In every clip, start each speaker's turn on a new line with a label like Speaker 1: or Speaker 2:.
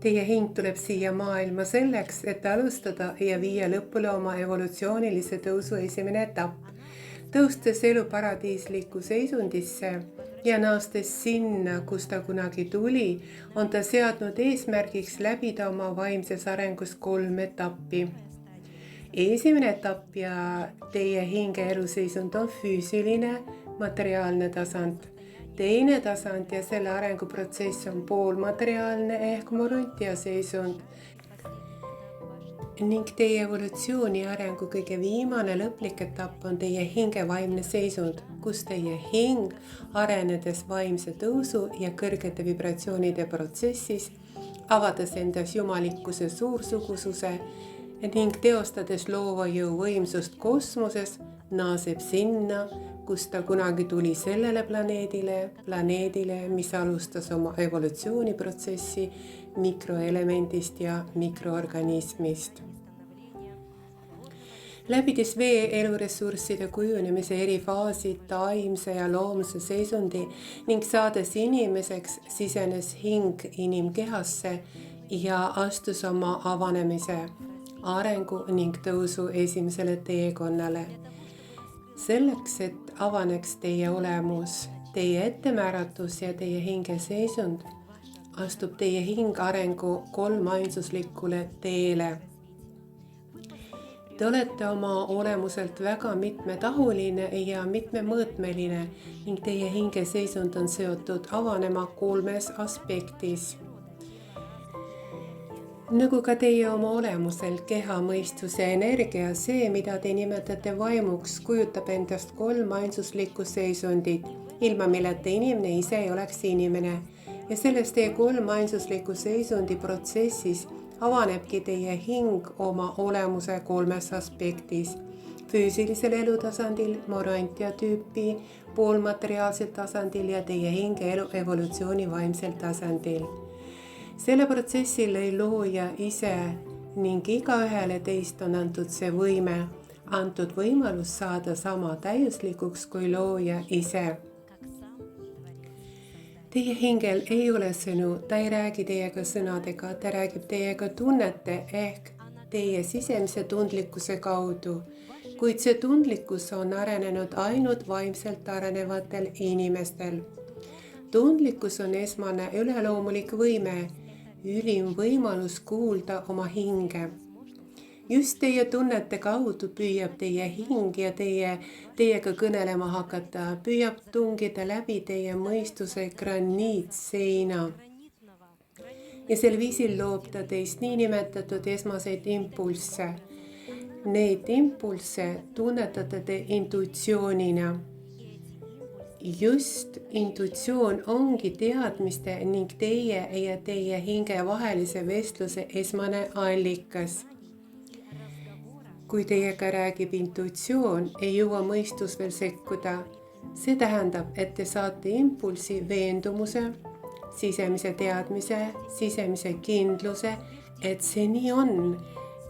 Speaker 1: Teie hing tuleb siia maailma selleks, et alustada ja viia lõpule oma evolutsioonilise tõusu esimene etapp. Tõustes elu paradiislikku seisundisse ja naastes sinna, kus ta kunagi tuli, on ta seadnud eesmärgiks läbida oma vaimses arengus 3 etappi. Esimene etapp ja teie hinge eluseisund on füüsiline, materiaalne tasand. Teine tasand ja selle arenguprotsess on poolmateriaalne ehk morontia seisund. Ning teie evolutsiooni arengu kõige viimane lõplik etapp on teie hinge vaimne seisund, kus teie hing, arenedes vaimse tõusu ja kõrgete vibratsioonide protsessis, avades endas jumalikkuse suursugususe ning teostades loova jõu võimsust kosmoses, naaseb sinna, kus ta kunagi tuli sellele planeedile, mis alustas oma evolutsiooniprotsessi mikroelemendist ja mikroorganismist. Läbides vee eluressursside kujunemise eri faasid, taimse ja loomse seisundi ning saades inimeseks, sisenes hing inimkehasse ja astus oma avanemise, arengu ning tõusu esimesele teekonnale. Selleks, et avaneks teie olemus, teie ettemääratus ja teie hinge seisund, astub teie hing arengu 3-ainsuslikule teele. Te olete oma olemuselt väga mitmetahuline ja mitmemõõtmeline ning teie hinge seisund on seotud avanema 3 aspektis. Nagu ka teie oma olemuselt keha, mõistus ja energia, see, mida te nimetate vaimuks, kujutab endast 3-ainsuslikku seisundit, ilma milleta inimene ise ei oleks inimene. Ja selles teie 3-ainsusliku seisundi protsessis avanebki teie hing oma olemuse 3 aspektis. Füüsilisel elutasandil, morontia tüüpi, poolmateriaalsel tasandil ja teie hinge elu evolutsiooni vaimsel tasandil. Selle protsessi lõi looja ise ning igaühele teist on antud see võime, antud võimalus saada sama täiuslikuks kui looja ise. Teie hingel ei ole sõnu, ta ei räägi teiega sõnadega, ta räägib teiega tunnete ehk teie sisemise tundlikkuse kaudu, kuid see tundlikkus on arenenud ainult vaimselt arenevatel inimestel. Tundlikkus on esmane üleloomulik võime, ülim võimalus kuulda oma hinge. Just teie tunnete kaudu püüab teie hing ja teiega kõnelema hakata, püüab tungida läbi teie mõistuse graniitseina. Ja sel viisil loob ta teist niinimetatud esmaseid impulsse. Neid impulsse tunnetate te intuitsioonina. Just intuitsioon ongi teadmiste ning teie ja teie hinge vahelise vestluse esmane allikas. Kui teiega räägib intuitsioon, ei jõua mõistus veel sekkuda. See tähendab, et te saate impulsi veendumuse, sisemise teadmise, sisemise kindluse, et see nii on,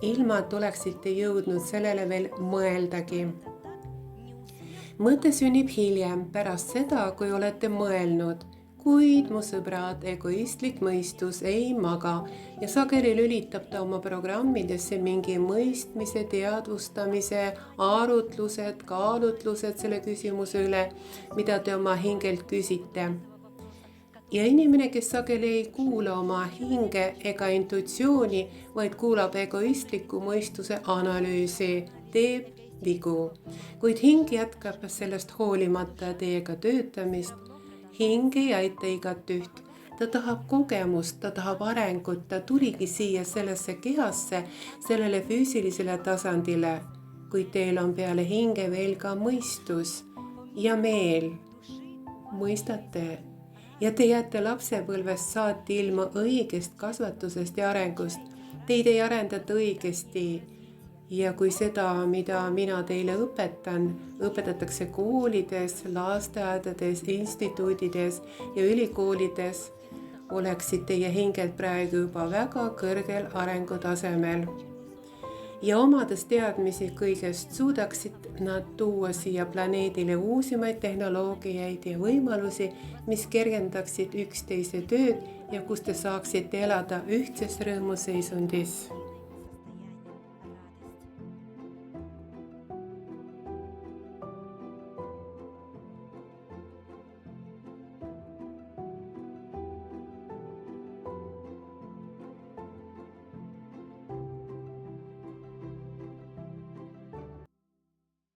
Speaker 1: ilma et oleksite jõudnud sellele veel mõeldagi. Mõte sünnib hiljem, pärast seda, kui olete mõelnud, kuid mu sõbrad, egoistlik mõistus ei maga ja sageli lülitab ta oma programmidesse mingi mõistmise, teadvustamise, arutlused, kaalutlused selle küsimuse üle, mida te oma hingelt küsite. Ja inimene, kes sageli ei kuula oma hinge ega intuitsiooni, vaid kuulab egoistliku mõistuse analüüsi, teeb vigu, kuid hing jätkab sellest hoolimata teiega töötamist. Hing ei aita igat üht, ta tahab kogemust, ta tahab arengut, ta tuligi siia sellesse kehasse, sellele füüsilisele tasandile, kuid teil on peale hinge veel ka mõistus ja meel. Mõistate? Ja te jääte lapsepõlvest saati ilma õigest kasvatusest ja arengust. Teid ei arendata õigesti. Ja kui seda, mida mina teile õpetan, õpetatakse koolides, lasteaedades, instituudides ja ülikoolides, oleksid teie hinged praegu juba väga kõrgel arengutasemel. ja omades teadmisi kõigest suudaksid nad tuua siia planeedile uusimaid tehnoloogiaid ja võimalusi, mis kergendaksid üksteise tööd ja kus te saaksite elada ühtses rõõmuseisundis.